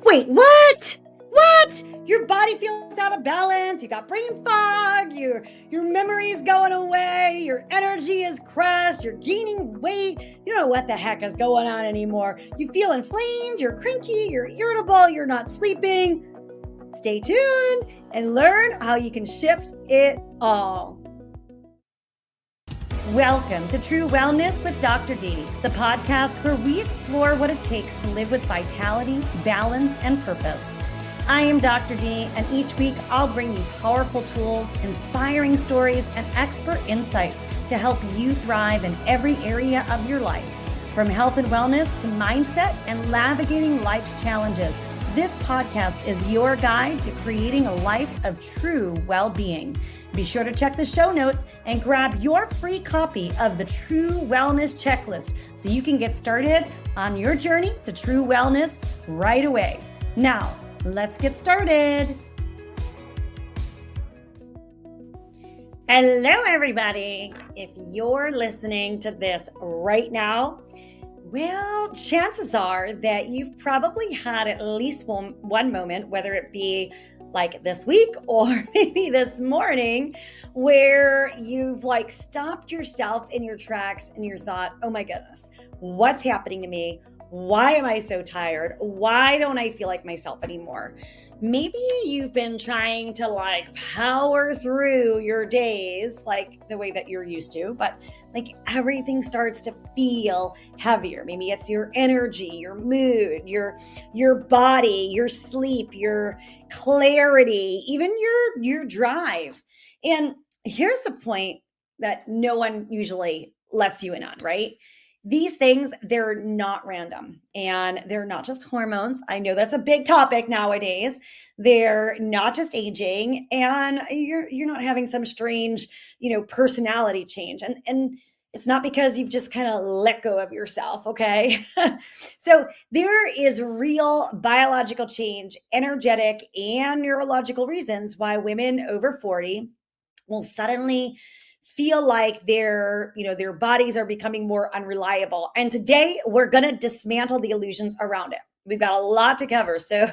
Wait, what? What? Your body feels out of balance. You got brain fog. Your memory is going away. Your energy is crushed. You're gaining weight. You don't know what the heck is going on anymore. You feel inflamed. You're cranky. You're irritable. You're not sleeping. Stay tuned and learn how you can shift it all. Welcome to True Wellness with Dr. D, the podcast where we explore what it takes to live with vitality, balance, and purpose. I am Dr. D, and each week I'll bring you powerful tools, inspiring stories, and expert insights to help you thrive in every area of your life. From health and wellness to mindset and navigating life's challenges, this podcast is your guide to creating a life of true well-being. Be sure to check the show notes and grab your free copy of the True Wellness Checklist so you can get started on your journey to true wellness right away. Now, let's get started. Hello, everybody. If you're listening to this right now, well, chances are that you've probably had at least one moment, whether it be like this week or maybe this morning, where you've stopped yourself in your tracks and you thought, oh my goodness, what's happening to me? Why am I so tired? Why don't I feel like myself anymore? Maybe you've been trying to power through your days like the way that you're used to, but everything starts to feel heavier. Maybe it's your energy, your mood, your body, your sleep, your clarity, even your drive. And here's the point that no one usually lets you in on, right? These things, they're not random and they're not just hormones. I know that's a big topic nowadays. They're not just aging and you're not having some strange, personality change. And it's not because you've just kind of let go of yourself, okay? So there is real biological change, energetic and neurological reasons why women over 40 will suddenly feel like their bodies are becoming more unreliable. And today we're going to dismantle the illusions around it. We've got a lot to cover. So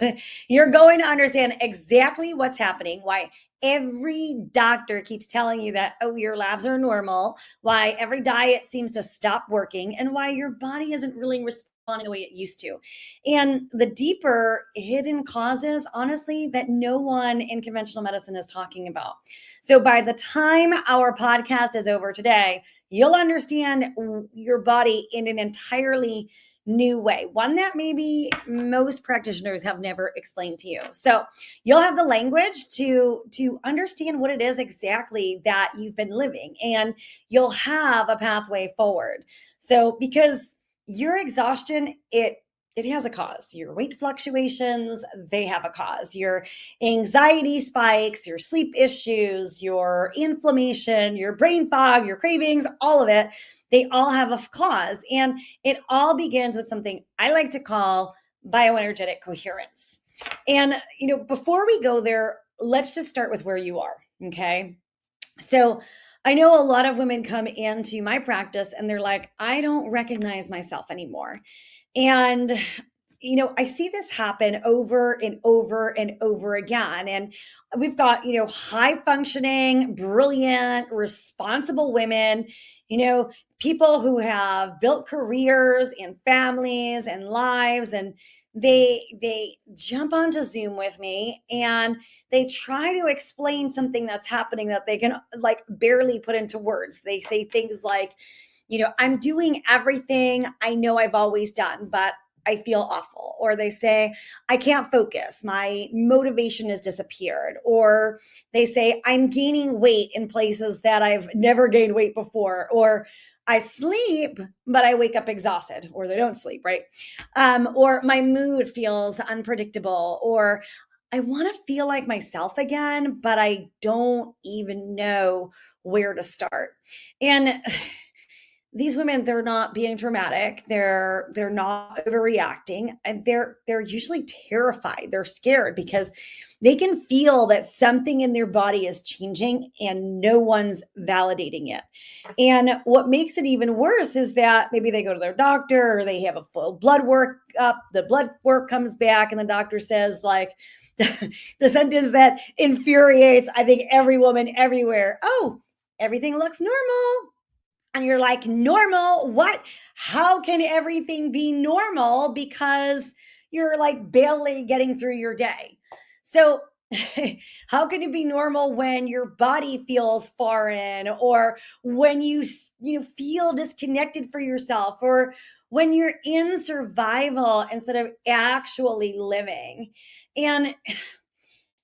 you're going to understand exactly what's happening, why every doctor keeps telling you that, oh, your labs are normal, why every diet seems to stop working, and why your body isn't really responding the way it used to. And the deeper hidden causes, honestly, that no one in conventional medicine is talking about. So by the time our podcast is over today, you'll understand your body in an entirely new way, one that maybe most practitioners have never explained to you. So you'll have the language to understand what it is exactly that you've been living, and you'll have a pathway forward. So because your exhaustion, it has a cause. Your weight fluctuations, they have a cause. Your anxiety spikes, your sleep issues, your inflammation, your brain fog, your cravings, all of it, they all have a cause. And it all begins with something I like to call bioenergetic coherence. And, before we go there, let's just start with where you are, okay? So I know a lot of women come into my practice and they're like, I don't recognize myself anymore. And, I see this happen over and over and over again. And we've got, high functioning, brilliant, responsible women, people who have built careers and families and lives, and they jump onto Zoom with me and they try to explain something that's happening that they can barely put into words. They say things like, I'm doing everything I know I've always done, but I feel awful. Or they say, I can't focus. My motivation has disappeared. Or they say, I'm gaining weight in places that I've never gained weight before. Or I sleep, but I wake up exhausted. Or they don't sleep, right? Or my mood feels unpredictable. Or I want to feel like myself again, but I don't even know where to start. And these women, they're not being dramatic, they're not overreacting, and they're usually terrified, they're scared because they can feel that something in their body is changing and no one's validating it. And what makes it even worse is that maybe they go to their doctor or they have a full blood work up, the blood work comes back and the doctor says like the sentence that infuriates I think every woman everywhere, oh, everything looks normal. And you're like, normal? What? How can everything be normal? Because you're like barely getting through your day. So, how can it be normal when your body feels foreign, or when you feel disconnected for yourself, or when you're in survival instead of actually living? And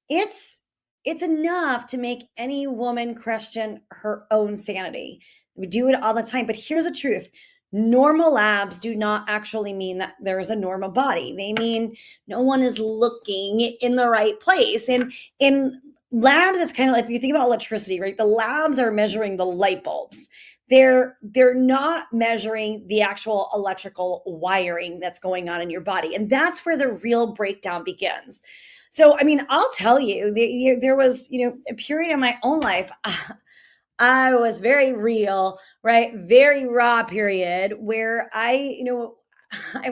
it's it's enough to make any woman question her own sanity. We do it all the time, but here's the truth. Normal labs do not actually mean that there is a normal body. They mean no one is looking in the right place. And in labs, it's kind of like if you think about electricity, right? The labs are measuring the light bulbs. They're not measuring the actual electrical wiring that's going on in your body. And that's where the real breakdown begins. So, I mean, I'll tell you, there was, a period in my own life. I was very real, right? Very raw period where I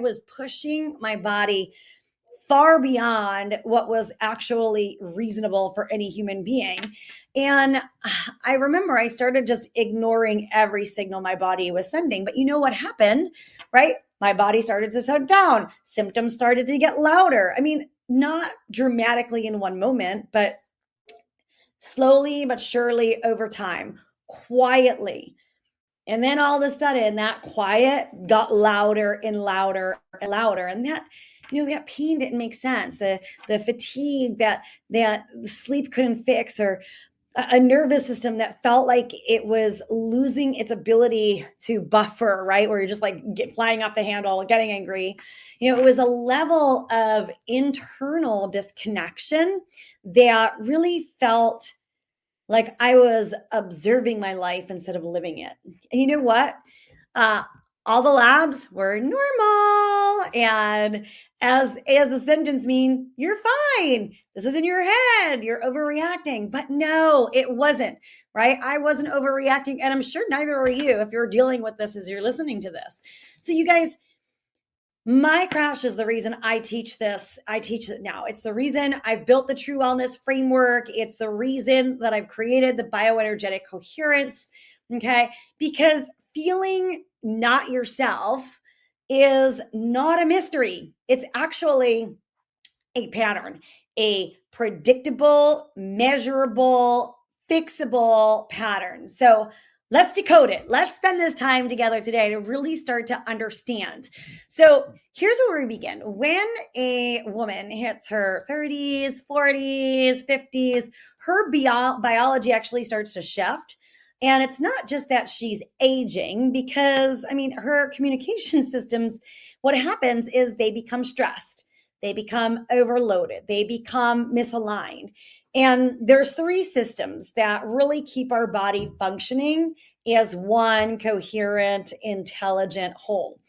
was pushing my body far beyond what was actually reasonable for any human being. And I remember I started just ignoring every signal my body was sending. But you know what happened, right? My body started to shut down. Symptoms started to get louder. I mean, not dramatically in one moment, but slowly but surely over time, quietly. And then all of a sudden, that quiet got louder and louder and louder. And that pain didn't make sense. The fatigue that sleep couldn't fix, or a nervous system that felt like it was losing its ability to buffer, right? Where you're just like flying off the handle, getting angry. It was a level of internal disconnection that really felt like I was observing my life instead of living it. And you know what? Uh, all the labs were normal. And as the sentence mean, you're fine. This is in your head. You're overreacting. But no, it wasn't, right? I wasn't overreacting. And I'm sure neither are you if you're dealing with this as you're listening to this. So you guys, my crash is the reason I teach this. I teach it now. It's the reason I've built the True Wellness framework. It's the reason that I've created the bioenergetic coherence. Okay. Because feeling not yourself is not a mystery. It's actually a pattern, a predictable, measurable, fixable pattern. So let's decode it. Let's spend this time together today to really start to understand. So here's where we begin. When a woman hits her 30s, 40s, 50s, her biology actually starts to shift. And it's not just that she's aging, because, I mean, her communication systems, what happens is they become stressed. They become overloaded. They become misaligned. And there's three systems that really keep our body functioning as one coherent, intelligent whole.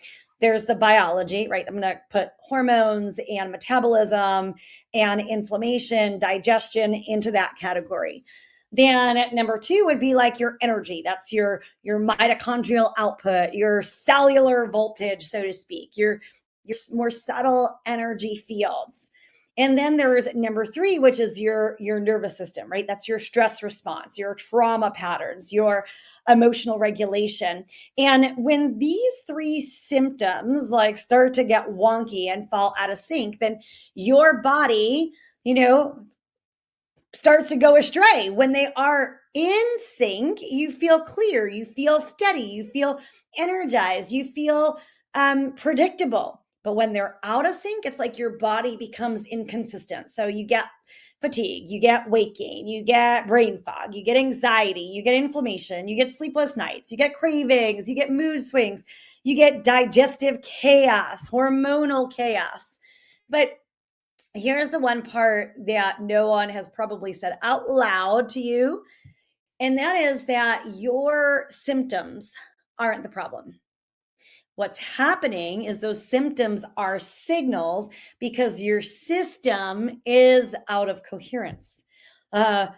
There's the biology, right? I'm going to put hormones and metabolism and inflammation, digestion into that category. Then number two would be like your energy. That's your mitochondrial output, your cellular voltage, so to speak, your more subtle energy fields. And then there's number three, which is your nervous system, right? That's your stress response, your trauma patterns, your emotional regulation. And when these three symptoms like start to get wonky and fall out of sync, then your body, starts to go astray. When they are in sync, you feel clear, you feel steady, you feel energized, you feel predictable. But when they're out of sync, it's like your body becomes inconsistent. So you get fatigue, you get weight gain, you get brain fog, you get anxiety, you get inflammation, you get sleepless nights, you get cravings, you get mood swings, you get digestive chaos, hormonal chaos. But here's the one part that no one has probably said out loud to you, and that is that your symptoms aren't the problem. What's happening is those symptoms are signals because your system is out of coherence.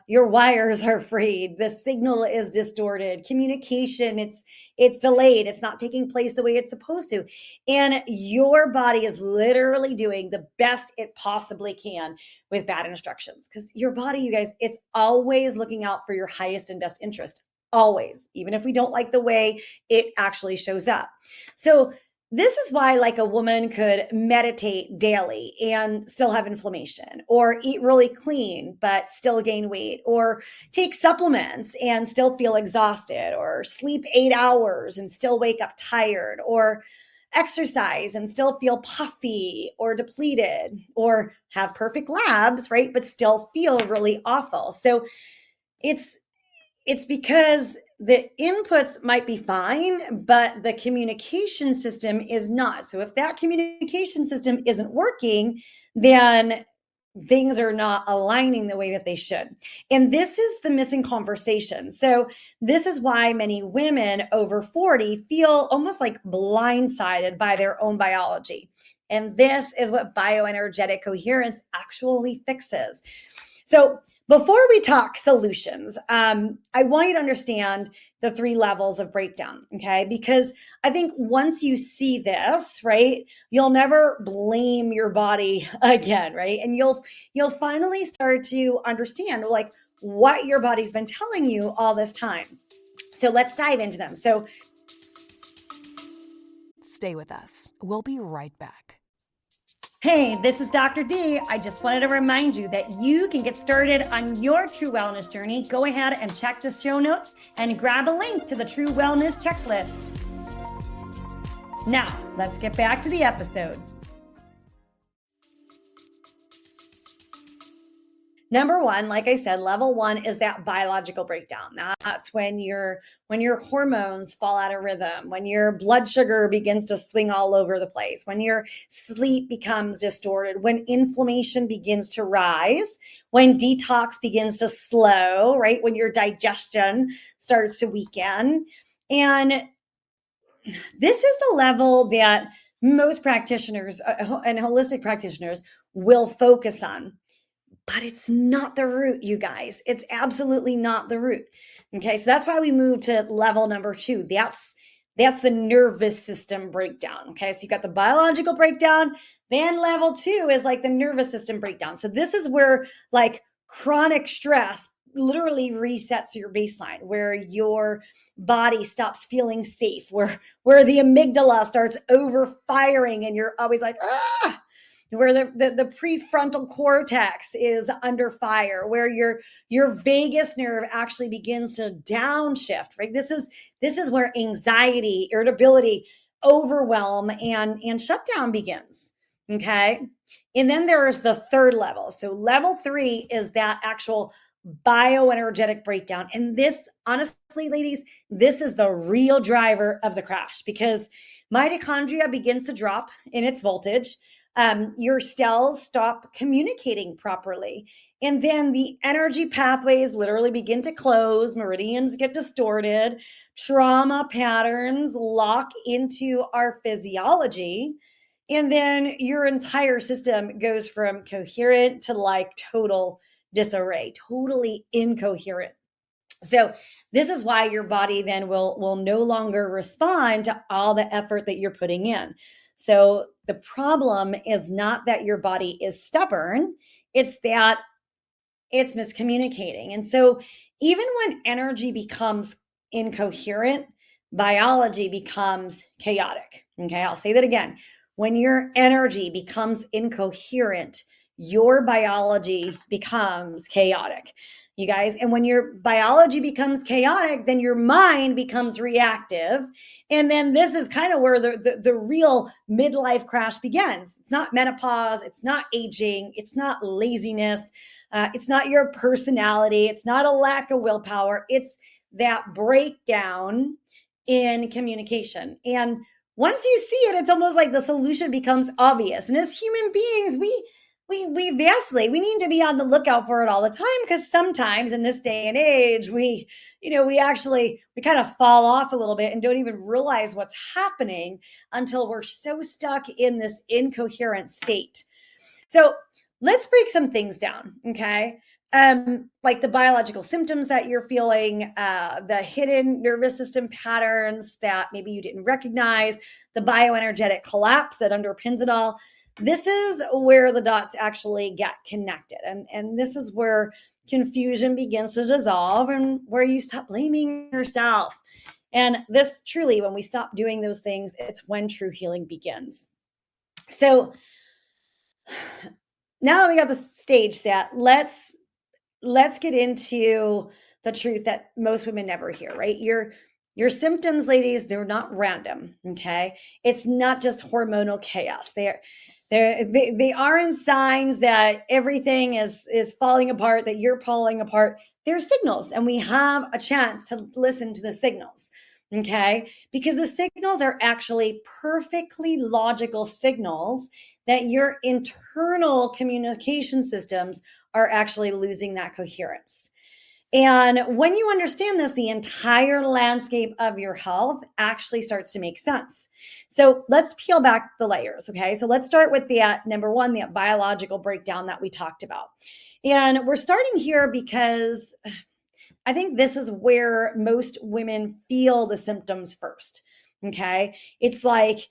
Your wires are frayed. The signal is distorted. Communication, it's delayed. It's not taking place the way it's supposed to. And your body is literally doing the best it possibly can with bad instructions. Because your body, you guys, it's always looking out for your highest and best interest. Always, even if we don't like the way it actually shows up. So this is why, like, a woman could meditate daily and still have inflammation, or eat really clean but still gain weight, or take supplements and still feel exhausted, or sleep 8 hours and still wake up tired, or exercise and still feel puffy or depleted, or have perfect labs, right? But still feel really awful. So it's because the inputs might be fine, but the communication system is not. So if that communication system isn't working, then things are not aligning the way that they should. And this is the missing conversation. So this is why many women over 40 feel almost like blindsided by their own biology. And this is what bioenergetic coherence actually fixes. So before we talk solutions, I want you to understand the 3 levels of breakdown, okay? Because I think once you see this, right, you'll never blame your body again, right? And you'll finally start to understand, like, what your body's been telling you all this time. So let's dive into them. So stay with us. We'll be right back. Hey, this is Dr. D. I just wanted to remind you that you can get started on your true wellness journey. Go ahead and check the show notes and grab a link to the True Wellness Checklist. Now, let's get back to the episode. Number 1, like I said, level 1 is that biological breakdown. That's when your hormones fall out of rhythm, when your blood sugar begins to swing all over the place, when your sleep becomes distorted, when inflammation begins to rise, when detox begins to slow, right? When your digestion starts to weaken. And this is the level that most practitioners and holistic practitioners will focus on. But it's not the root, you guys. It's absolutely not the root. Okay, so that's why we move to level number 2. That's the nervous system breakdown. Okay, so you got the biological breakdown. Then level 2 is like the nervous system breakdown. So this is where, like, chronic stress literally resets your baseline, where your body stops feeling safe, where the amygdala starts overfiring, and you're always like, ah, where the prefrontal cortex is under fire, where your vagus nerve actually begins to downshift, right? This is where anxiety, irritability, overwhelm, and shutdown begins. Okay. And then there's the 3rd level. So level 3 is that actual bioenergetic breakdown. And this, honestly, ladies, this is the real driver of the crash, because mitochondria begins to drop in its voltage. Your cells stop communicating properly. And then the energy pathways literally begin to close, meridians get distorted, trauma patterns lock into our physiology. And then your entire system goes from coherent to like total disarray, totally incoherent. So this is why your body then will no longer respond to all the effort that you're putting in. So the problem is not that your body is stubborn, it's that it's miscommunicating. And so even when energy becomes incoherent, biology becomes chaotic. Okay, I'll say that again. When your energy becomes incoherent, your biology becomes chaotic, you guys. And when your biology becomes chaotic, then your mind becomes reactive. And then this is kind of where the real midlife crash begins. It's not menopause. It's not aging. It's not laziness. It's not your personality. It's not a lack of willpower. It's that breakdown in communication. And once you see it, it's almost like the solution becomes obvious. And as human beings, we vastly, we need to be on the lookout for it all the time, because sometimes in this day and age, we kind of fall off a little bit and don't even realize what's happening until we're so stuck in this incoherent state. So let's break some things down, okay? Like the biological symptoms that you're feeling, the hidden nervous system patterns that maybe you didn't recognize, the bioenergetic collapse that underpins it all. This is where the dots actually get connected. And this is where confusion begins to dissolve and where you stop blaming yourself. And this truly, when we stop doing those things, it's when true healing begins. So now that we got the stage set, let's get into the truth that most women never hear, right? Your symptoms, ladies, they're not random, okay? It's not just hormonal chaos. They aren't signs that everything is falling apart, that you're falling apart. They're signals, and we have a chance to listen to the signals, okay? Because the signals are actually perfectly logical signals that your internal communication systems are actually losing that coherence. And when you understand this, the entire landscape of your health actually starts to make sense. So let's peel back the layers, okay? So let's start with the number one, the biological breakdown that we talked about. And we're starting here because I think this is where most women feel the symptoms first, okay? It's like,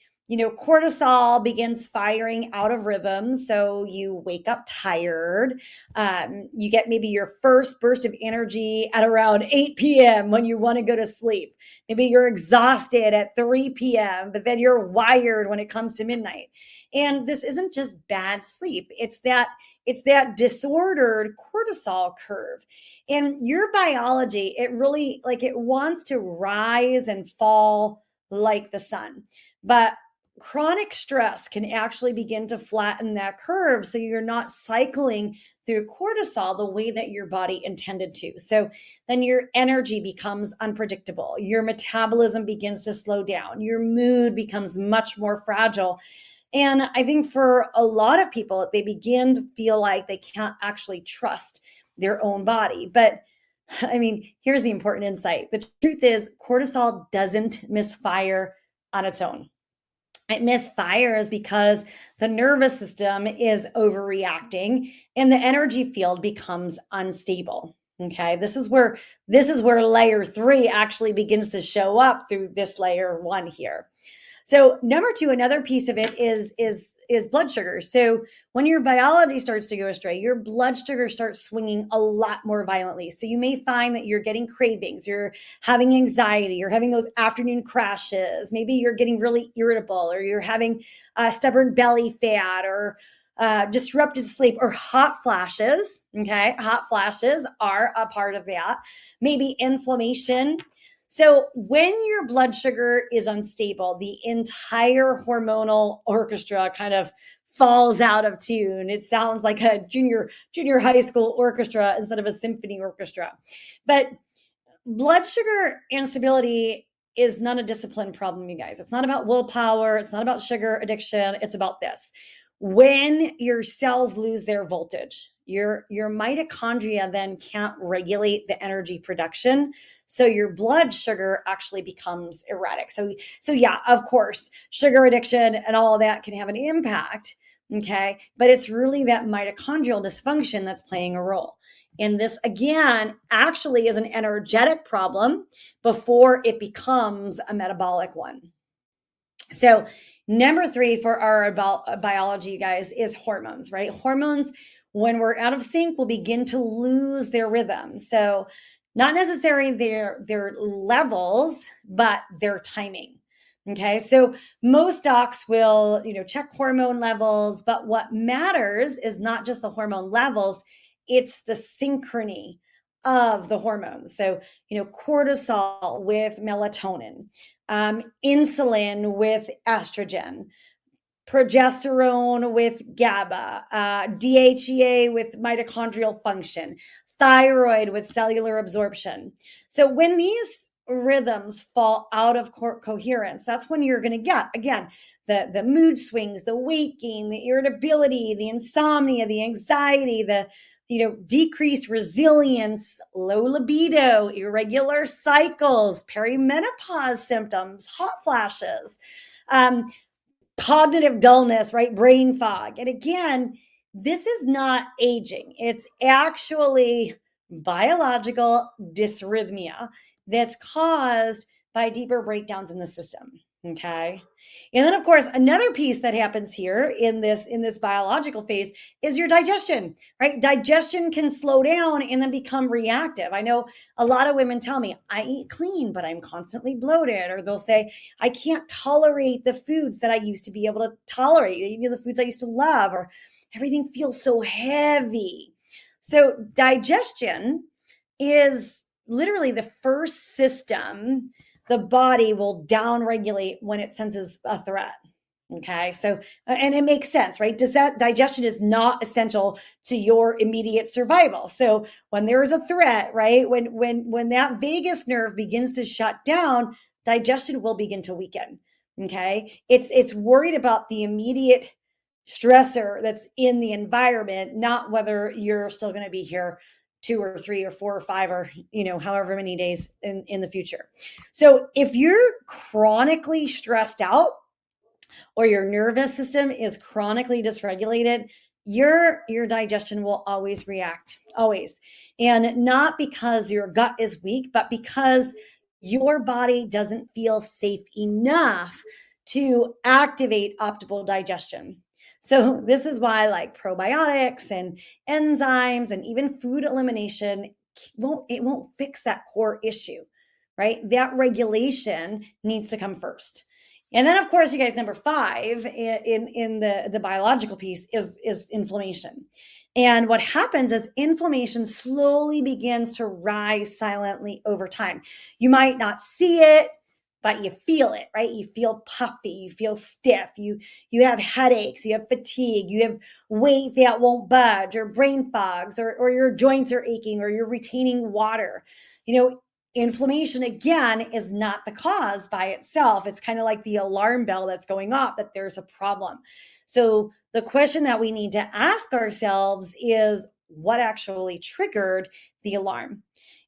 cortisol begins firing out of rhythm. So you wake up tired. You get maybe your first burst of energy at around 8 p.m. when you want to go to sleep. Maybe you're exhausted at 3 p.m., but then you're wired when it comes to midnight. And this isn't just bad sleep. It's that disordered cortisol curve. And your biology, it really, it wants to rise and fall like the sun. But chronic stress can actually begin to flatten that curve, so you're not cycling through cortisol the way that your body intended to. So then your energy becomes unpredictable. Your metabolism begins to slow down. Your mood becomes much more fragile. And I think for a lot of people, they begin to feel like they can't actually trust their own body. But I mean, here's the important insight. The truth is, cortisol doesn't misfire on its own. It misfires because the nervous system is overreacting and the energy field becomes unstable. Okay, this is where layer 3 actually begins to show up through this layer 1 here. So number 2, another piece of it is blood sugar. So when your biology starts to go astray, your blood sugar starts swinging a lot more violently. So you may find that you're getting cravings, you're having anxiety, you're having those afternoon crashes. Maybe you're getting really irritable, or you're having stubborn belly fat, or disrupted sleep, or hot flashes. Okay, hot flashes are a part of that. Maybe inflammation. So when your blood sugar is unstable, the entire hormonal orchestra kind of falls out of tune. It sounds like a junior high school orchestra instead of a symphony orchestra. But blood sugar instability is not a discipline problem, you guys. It's not about willpower. It's not about sugar addiction. It's about this. When your cells lose their voltage, your mitochondria then can't regulate the energy production. So your blood sugar actually becomes erratic. So yeah, of course, sugar addiction and all of that can have an impact. Okay. But it's really that mitochondrial dysfunction that's playing a role. And this, again, actually is an energetic problem before it becomes a metabolic one. So number 3 for our biology, you guys, is hormones, right? Hormones, when we're out of sync, will begin to lose their rhythm. So not necessarily their levels, but their timing. Okay. So most docs will, check hormone levels, but what matters is not just the hormone levels, it's the synchrony of the hormones. So, cortisol with melatonin, insulin with estrogen, progesterone with GABA, DHEA with mitochondrial function, thyroid with cellular absorption. So when these rhythms fall out of coherence, that's when you're going to get, again, the mood swings, the weight gain, the irritability, the insomnia, the anxiety, the decreased resilience, low libido, irregular cycles, perimenopause symptoms, hot flashes, cognitive dullness, right? Brain fog. And again, this is not aging. It's actually biological dysrhythmia that's caused by deeper breakdowns in the system. Okay. And then of course, another piece that happens here in this biological phase is your digestion, right? Digestion can slow down and then become reactive. I know a lot of women tell me, I eat clean, but I'm constantly bloated. Or they'll say, I can't tolerate the foods that I used to be able to tolerate, the foods I used to love, or everything feels so heavy. So digestion is literally the first system the body will downregulate when it senses a threat. Okay. So, and it makes sense, right? Digestion is not essential to your immediate survival. So when there is a threat, right? When that vagus nerve begins to shut down, digestion will begin to weaken. Okay. It's worried about the immediate stressor that's in the environment, not whether you're still going to be here 2 or 3 or 4 or 5 or however many days in the future. So if you're chronically stressed out or your nervous system is chronically dysregulated, your digestion will always react, always. And not because your gut is weak, but because your body doesn't feel safe enough to activate optimal digestion. So this is why like probiotics and enzymes and even food elimination won't fix that core issue, right? That regulation needs to come first. And then of course, you guys, number 5 in the biological piece is inflammation. And what happens is inflammation slowly begins to rise silently over time. You might not see it, but you feel it, right? You feel puffy, you feel stiff, you have headaches, you have fatigue, you have weight that won't budge, or brain fogs, or your joints are aching, or you're retaining water. Inflammation, again, is not the cause by itself. It's kind of like the alarm bell that's going off that there's a problem. So the question that we need to ask ourselves is, what actually triggered the alarm?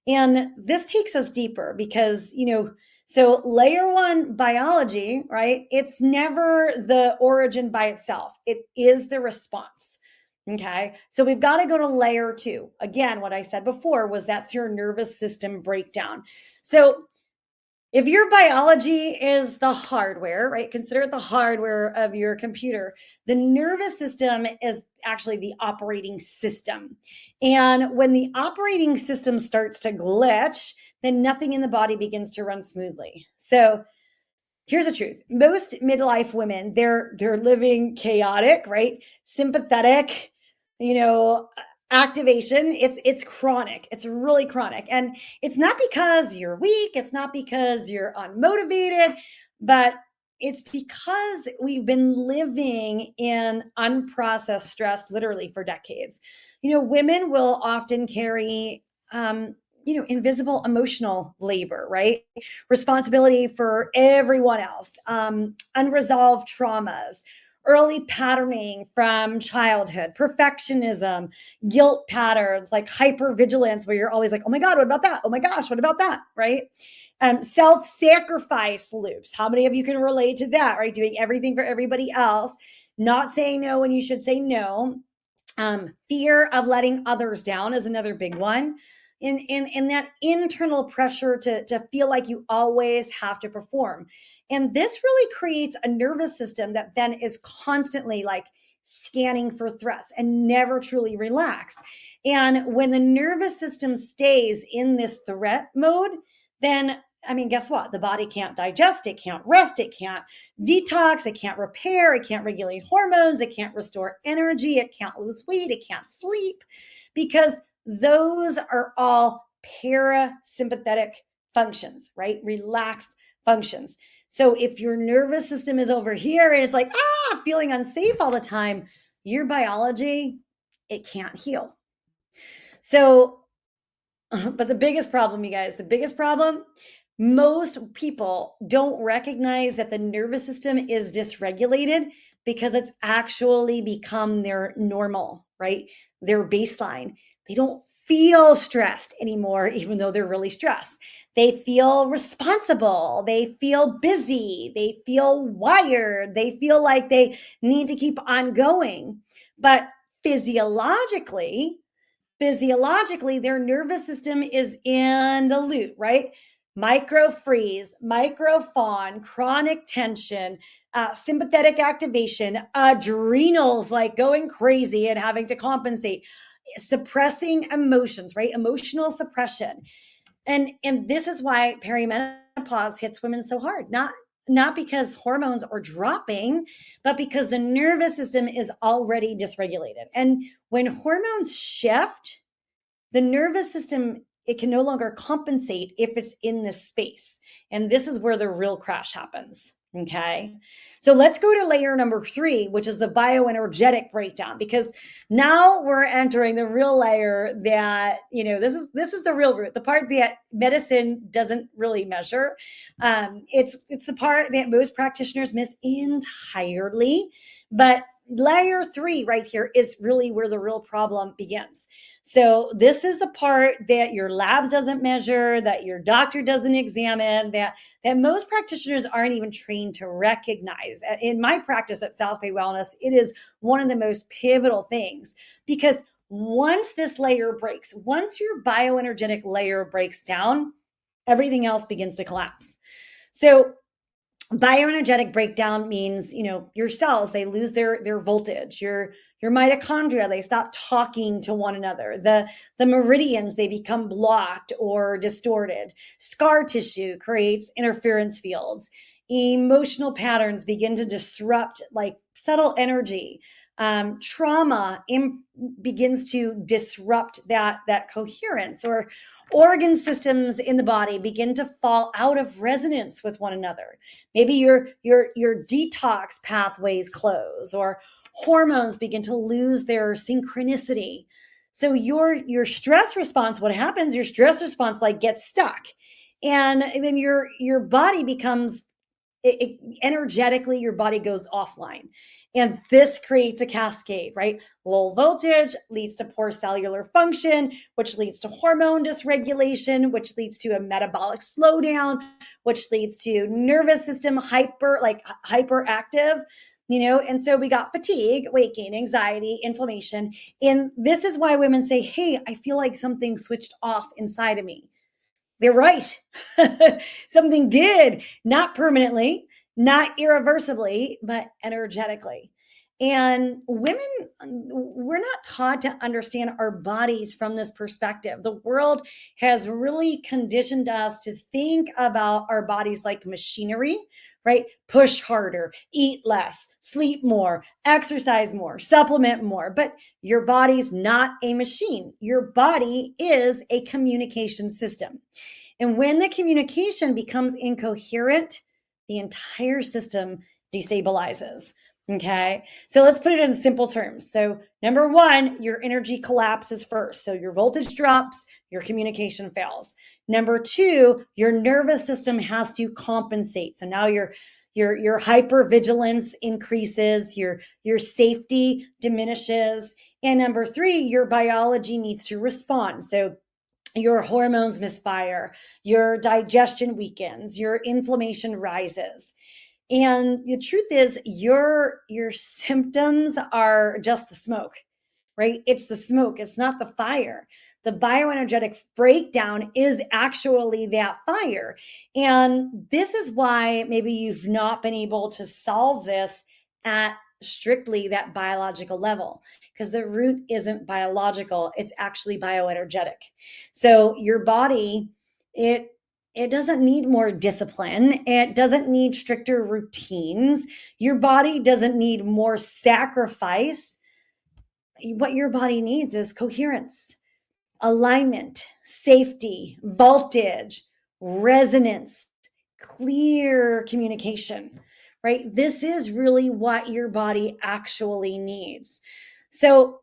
And this takes us deeper because, so layer 1 biology, right? It's never the origin by itself. It is the response. Okay. So we've got to go to layer 2. Again, what I said before was that's your nervous system breakdown. So if your biology is the hardware, right? Consider it the hardware of your computer. The nervous system is actually the operating system. And when the operating system starts to glitch, then nothing in the body begins to run smoothly. So here's the truth. Most midlife women, they're living chaotic, right? Sympathetic, activation. It's chronic. It's really chronic. And it's not because you're weak. It's not because you're unmotivated, but it's because we've been living in unprocessed stress literally for decades. Women will often carry invisible emotional labor, right? Responsibility for everyone else, unresolved traumas, early patterning from childhood, perfectionism, guilt patterns, like hypervigilance, where you're always like, oh my God, what about that? Oh my gosh, what about that? Right? Self-sacrifice loops. How many of you can relate to that, right? Doing everything for everybody else, not saying no when you should say no. Fear of letting others down is another big one. In that internal pressure to feel like you always have to perform. And this really creates a nervous system that then is constantly like scanning for threats and never truly relaxed. And when the nervous system stays in this threat mode, then guess what? The body can't digest, it can't rest, it can't detox, it can't repair, it can't regulate hormones, it can't restore energy, it can't lose weight, it can't sleep, because those are all parasympathetic functions, right? Relaxed functions. So if your nervous system is over here and it's like, feeling unsafe all the time, your biology, it can't heal. So, but the biggest problem, you guys, the biggest problem, Most people don't recognize that the nervous system is dysregulated because it's actually become their normal, right? Their baseline. They don't feel stressed anymore, even though they're really stressed. They feel responsible. They feel busy. They feel wired. They feel like they need to keep on going. But physiologically, their nervous system is in the loop, right? Micro freeze, micro fawn, chronic tension, sympathetic activation, adrenals like going crazy and having to compensate, suppressing emotions, right? Emotional suppression. And this is why perimenopause hits women so hard. Not because hormones are dropping, but because the nervous system is already dysregulated. And when hormones shift, the nervous system, it can no longer compensate if it's in this space. And this is where the real crash happens. Okay. So let's go to layer number 3, which is the bioenergetic breakdown, because now we're entering the real layer that, this is the real root, the part that medicine doesn't really measure. It's the part that most practitioners miss entirely. But layer 3 right here is really where the real problem begins. So this is the part that your labs doesn't measure, that your doctor doesn't examine, that most practitioners aren't even trained to recognize. In my practice at South Bay Wellness, it is one of the most pivotal things, because once this layer breaks, once your bioenergetic layer breaks down, everything else begins to collapse. So bioenergetic breakdown means, your cells, they lose their voltage. Your mitochondria, they stop talking to one another. The meridians, they become blocked or distorted. Scar tissue creates interference fields. Emotional patterns begin to disrupt, like subtle energy. Trauma begins to disrupt that coherence, or organ systems in the body begin to fall out of resonance with one another. Maybe your detox pathways close, or hormones begin to lose their synchronicity. So your stress response, what happens? Your stress response like gets stuck, and then your body becomes energetically, your body goes offline. And this creates a cascade, right? Low voltage leads to poor cellular function, which leads to hormone dysregulation, which leads to a metabolic slowdown, which leads to nervous system hyperactive, and so we got fatigue, weight gain, anxiety, inflammation. And this is why women say, hey, I feel like something switched off inside of me. They're right. Something did, not permanently, not irreversibly, but energetically. And women, we're not taught to understand our bodies from this perspective. The world has really conditioned us to think about our bodies like machinery, right? Push harder, eat less, sleep more, exercise more, supplement more. But your body's not a machine. Your body is a communication system. And when the communication becomes incoherent, the entire system destabilizes. Okay. So let's put it in simple terms. So, number 1, your energy collapses first. So your voltage drops, your communication fails. Number 2, your nervous system has to compensate. So now your hypervigilance increases, your safety diminishes. And number 3, your biology needs to respond. So your hormones misfire, your digestion weakens, your inflammation rises. And the truth is, your symptoms are just the smoke, right? It's the smoke, it's not the fire. The bioenergetic breakdown is actually that fire. And this is why maybe you've not been able to solve this at strictly that biological level, because the root isn't biological, it's actually bioenergetic. So your body, it doesn't need more discipline. It doesn't need stricter routines. Your body doesn't need more sacrifice. What your body needs is coherence, alignment, safety, voltage, resonance, clear communication, right? This is really what your body actually needs. So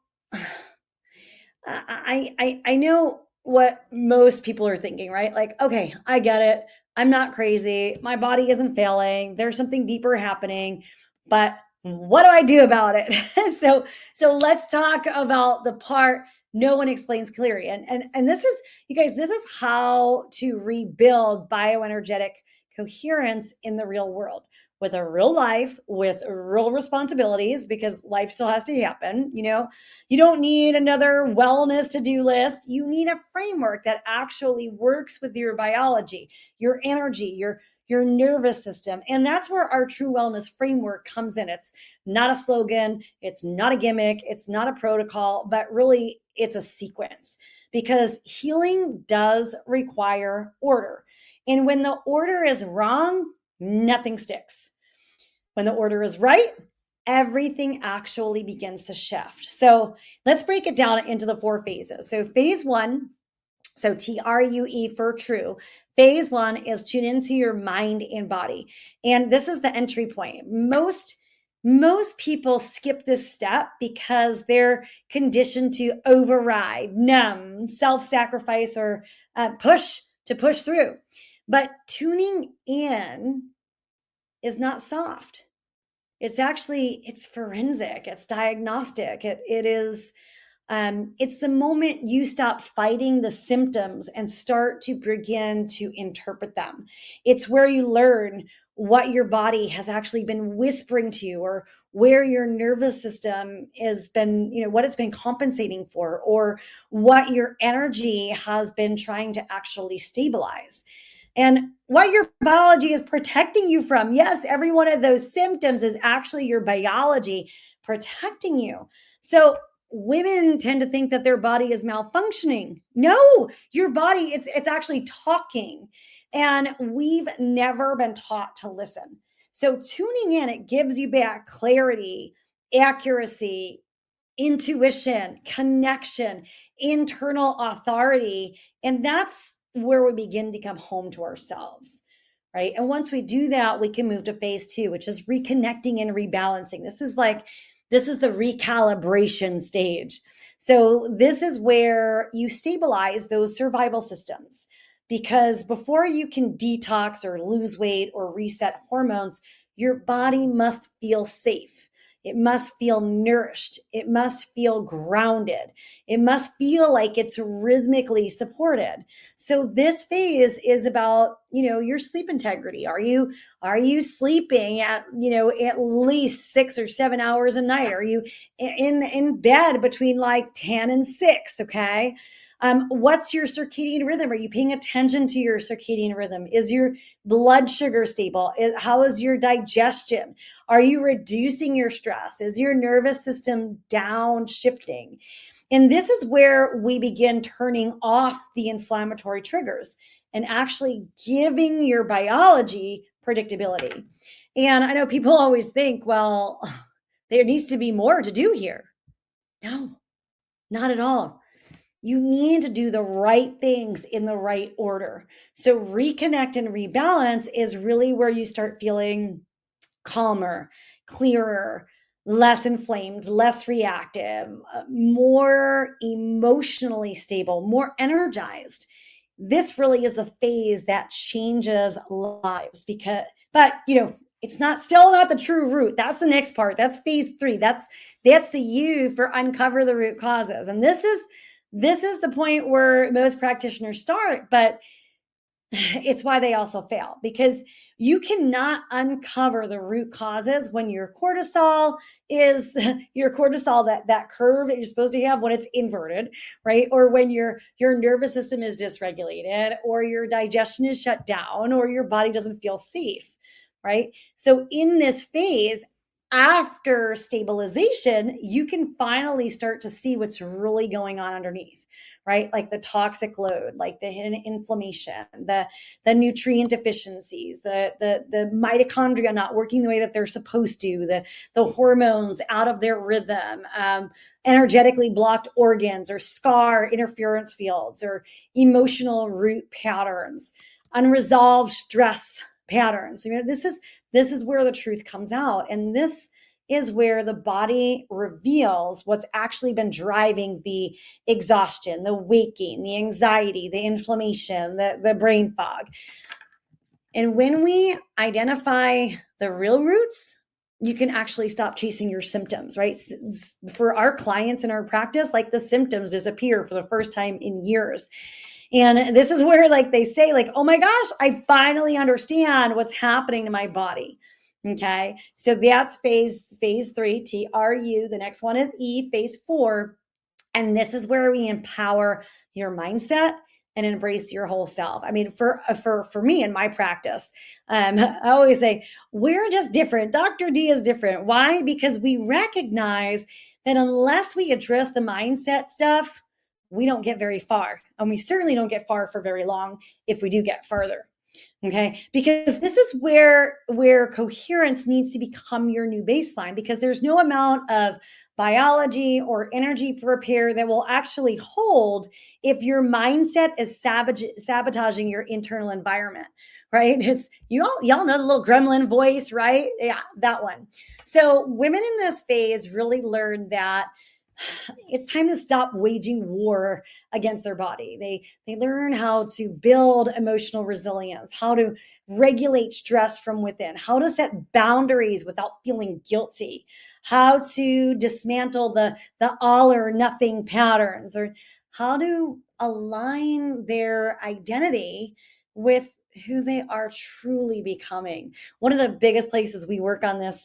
I know what most people are thinking, right? Like, okay, I get it. I'm not crazy. My body isn't failing. There's something deeper happening, but what do I do about it? So let's talk about the part no one explains clearly. And this is, you guys, this is how to rebuild bioenergetic coherence in the real world with a real life, with real responsibilities, because life still has to happen. You don't need another wellness to-do list. You need a framework that actually works with your biology, your energy, your nervous system. And that's where our true wellness framework comes in. It's not a slogan, it's not a gimmick, it's not a protocol, but really it's a sequence, because healing does require order. And when the order is wrong, nothing sticks. When the order is right, everything actually begins to shift. So let's break it down into the 4 phases. So phase 1, so TRUE for true. Phase 1 is tune into your mind and body. And this is the entry point. Most people skip this step because they're conditioned to override, numb, self-sacrifice, or push through. But tuning in is not soft. It's forensic, it's diagnostic. It's the moment you stop fighting the symptoms and start to begin to interpret them. It's where you learn what your body has actually been whispering to you, or where your nervous system has been, what it's been compensating for, or what your energy has been trying to actually stabilize. And what your biology is protecting you from. Yes, every one of those symptoms is actually your biology protecting you. So women tend to think that their body is malfunctioning. No, your body, it's actually talking. And we've never been taught to listen. So tuning in, it gives you back clarity, accuracy, intuition, connection, internal authority. And that's where we begin to come home to ourselves, right? And once we do that, we can move to phase 2, which is reconnecting and rebalancing. This is the recalibration stage. So this is where you stabilize those survival systems, because before you can detox or lose weight or reset hormones, your body must feel safe. It must feel nourished. It must feel grounded. It must feel like it's rhythmically supported. So this phase is about, your sleep integrity. Are you sleeping at least 6 or 7 hours a night? Are you in bed between like 10 and 6? Okay. What's your circadian rhythm? Are you paying attention to your circadian rhythm? Is your blood sugar stable? How is your digestion? Are you reducing your stress? Is your nervous system downshifting? And this is where we begin turning off the inflammatory triggers and actually giving your biology predictability. And I know people always think, well, there needs to be more to do here. No, not at all. You need to do the right things in the right order. So reconnect and rebalance is really where you start feeling calmer, clearer, less inflamed, less reactive, more emotionally stable, more energized. This really is the phase that changes lives, but it's still not the true root. That's the next part. That's phase 3. That's the U for uncover the root causes. And this is the point where most practitioners start, but it's why they also fail, because you cannot uncover the root causes when your cortisol is that curve that you're supposed to have when it's inverted, right? Or when your nervous system is dysregulated, or your digestion is shut down, or your body doesn't feel safe, right? So in this phase, after stabilization, you can finally start to see what's really going on underneath, right? Like the toxic load, like the hidden inflammation, the nutrient deficiencies, the mitochondria not working the way that they're supposed to, the hormones out of their rhythm, energetically blocked organs, or scar interference fields, or emotional root patterns, unresolved stress patterns. This is where the truth comes out. And this is where the body reveals what's actually been driving the exhaustion, the waking, the anxiety, the inflammation, the brain fog. And when we identify the real roots, you can actually stop chasing your symptoms, right? For our clients in our practice, like the symptoms disappear for the first time in years. And this is where like they say like, oh my gosh, I finally understand what's happening to my body. Okay. So that's phase 3, TRU. The next one is E, phase 4. And this is where we empower your mindset and embrace your whole self. I mean, for me in my practice, I always say we're just different. Dr. D is different. Why? Because we recognize that unless we address the mindset stuff, we don't get very far, and we certainly don't get far for very long if we do get further. Okay, because this is where coherence needs to become your new baseline, because there's no amount of biology or energy repair that will actually hold if your mindset is sabotaging your internal environment, right? It's y'all know the little gremlin voice, right? Yeah, that one. So women in this phase really learn that it's time to stop waging war against their body. They learn how to build emotional resilience, how to regulate stress from within, how to set boundaries without feeling guilty, how to dismantle the all or nothing patterns, or how to align their identity with who they are truly becoming. One of the biggest places we work on this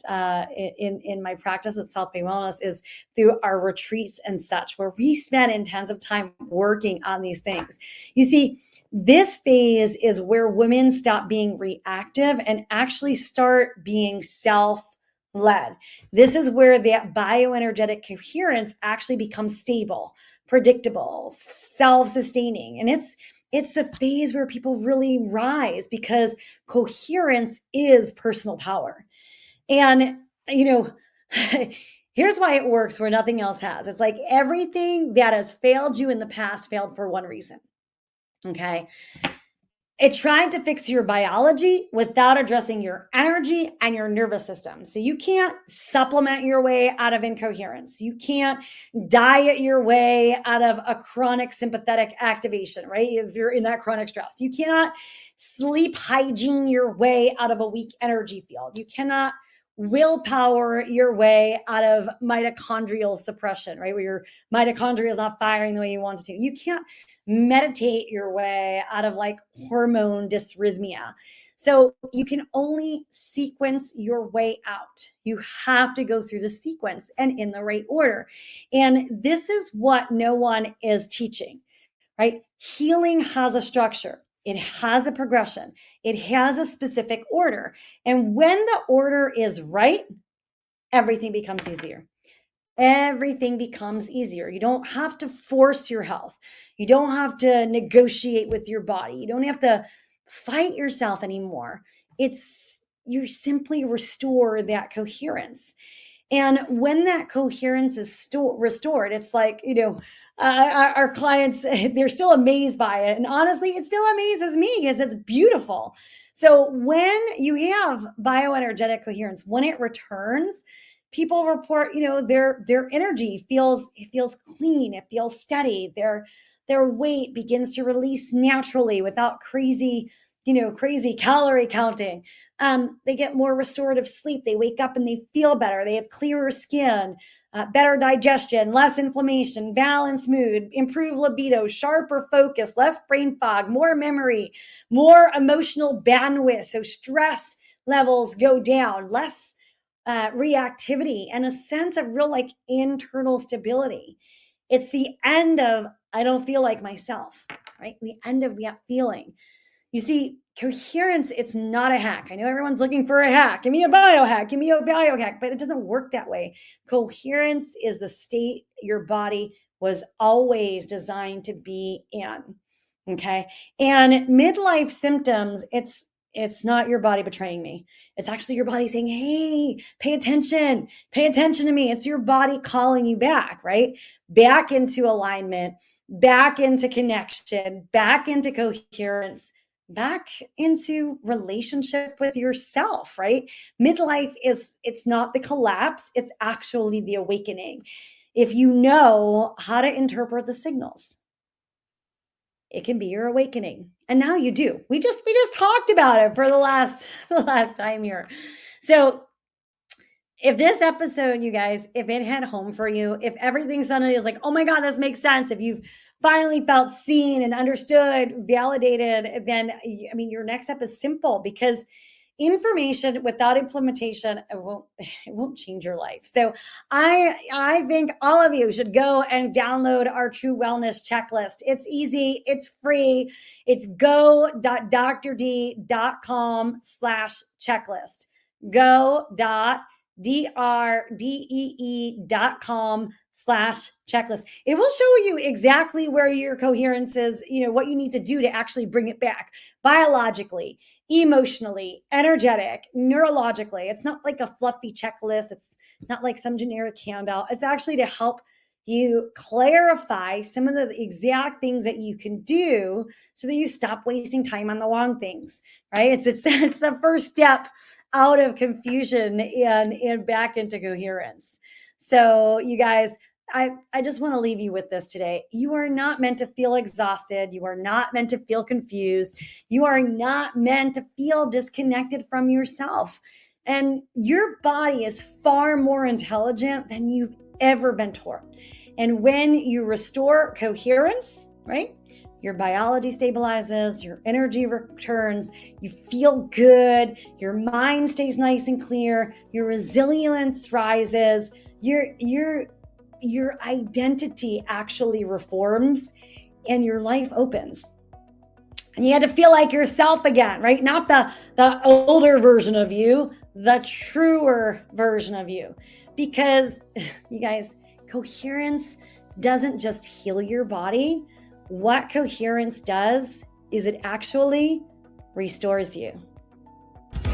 in my practice at South Bay Wellness is through our retreats and such, where we spend intensive time working on these things. You see, this phase is where women stop being reactive and actually start being self-led. This is where that bioenergetic coherence actually becomes stable, predictable, self-sustaining. And it's the phase where people really rise, because coherence is personal power. And, here's why it works where nothing else has. It's like everything that has failed you in the past failed for one reason. Okay. It tried to fix your biology without addressing your energy and your nervous system. So you can't supplement your way out of incoherence. You can't diet your way out of a chronic sympathetic activation, right? If you're in that chronic stress, you cannot sleep hygiene your way out of a weak energy field. You cannot willpower your way out of mitochondrial suppression, right? Where your mitochondria is not firing the way you want it to. You can't meditate your way out of like hormone dysrhythmia. So you can only sequence your way out. You have to go through the sequence and in the right order. And this is what no one is teaching, right? Healing has a structure. It has a progression. It has a specific order. And when the order is right, everything becomes easier. Everything becomes easier. You don't have to force your health. You don't have to negotiate with your body. You don't have to fight yourself anymore. You simply restore that coherence. And when that coherence is restored, it's like, our clients, they're still amazed by it. And honestly, it still amazes me because it's beautiful. So when you have bioenergetic coherence, when it returns, people report, their energy feels clean, it feels steady. Their weight begins to release naturally without crazy calorie counting. They get more restorative sleep. They wake up and they feel better. They have clearer skin, better digestion, less inflammation, balanced mood, improved libido, sharper focus, less brain fog, more memory, more emotional bandwidth. So stress levels go down, less reactivity, and a sense of real like internal stability. It's the end of I don't feel like myself, right? The end of that feeling. You see, coherence, it's not a hack. I know everyone's looking for a hack. Give me a biohack, but it doesn't work that way. Coherence is the state your body was always designed to be in. Okay. And midlife symptoms, it's not your body betraying me. It's actually your body saying, hey, pay attention to me. It's your body calling you back, right? Back into alignment, back into connection, back into coherence, back into relationship with yourself, right? Midlife it's not the collapse, it's actually the awakening. If you know how to interpret the signals. it can be your awakening. And now you do. We just talked about it for the last time here. So if this episode, you guys, if it hit home for you, if everything suddenly is like, oh my God, this makes sense. If you've finally felt seen and understood, validated, then your next step is simple, because information without implementation, it won't change your life. So I think all of you should go and download our True Wellness Checklist. It's easy, it's free. It's go.drdee.com/checklist. go.drdee.com/checklist. It will show you exactly where your coherence is, what you need to do to actually bring it back biologically, emotionally, energetic, neurologically. It's not like a fluffy checklist. It's not like some generic handout. It's actually to help you clarify some of the exact things that you can do so that you stop wasting time on the wrong things, right? It's the first step out of confusion and back into coherence. So you guys, I just want to leave you with this today. You are not meant to feel exhausted. You are not meant to feel confused. You are not meant to feel disconnected from yourself. And your body is far more intelligent than you've ever been taught. And when you restore coherence, right? Your biology stabilizes, your energy returns, you feel good, your mind stays nice and clear, your resilience rises, your identity actually reforms, and your life opens. And you had to feel like yourself again, right? Not the older version of you, the truer version of you. Because you guys, coherence doesn't just heal your body. What coherence does is it actually restores you.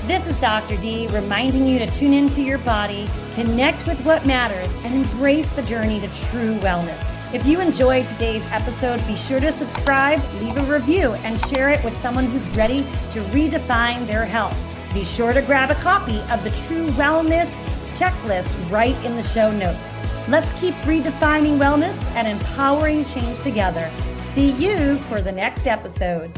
This is Dr. D reminding you to tune into your body, connect with what matters, and embrace the journey to true wellness. If you enjoyed today's episode, be sure to subscribe, leave a review, and share it with someone who's ready to redefine their health. Be sure to grab a copy of the True Wellness Checklist right in the show notes. Let's keep redefining wellness and empowering change together. See you for the next episode.